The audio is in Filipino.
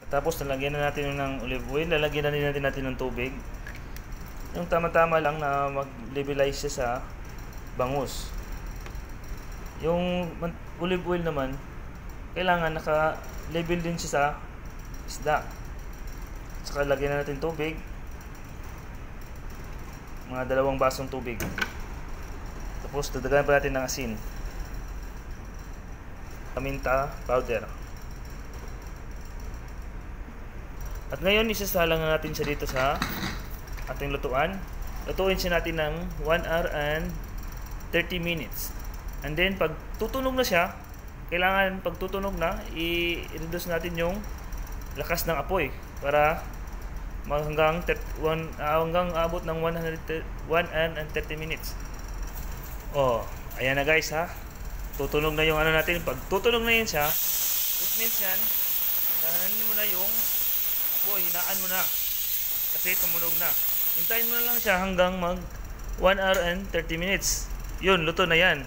Tapos nalagyan na natin ng olive oil, lalagyan na din natin ng tubig. Yung tama-tama lang na mag-levelize siya sa bangus. Yung olive oil naman, kailangan naka-level din siya sa isda. Saka lagyan na natin tubig. Mga 2 basong tubig. Tapos dagdagan pa natin ng asin. Paminta powder. At ngayon isasalang natin siya dito sa ating lutuan. Lutuin siya natin ng 1 hour and 30 minutes. And then pag tutunog na siya, kailangan pag tutunog na, i-reduce natin yung lakas ng apoy para hanggang abot ng 1 and 30 minutes. Oh, ayan na guys ha. Tutunog na yung ano natin. Pag tutunog na yun siya, it means yan, dahanin mo na yung apoy, hinaan mo na. Kasi tumunog na. Hintayin mo na lang siya hanggang mag 1 hour and 30 minutes. Yun, luto na yan.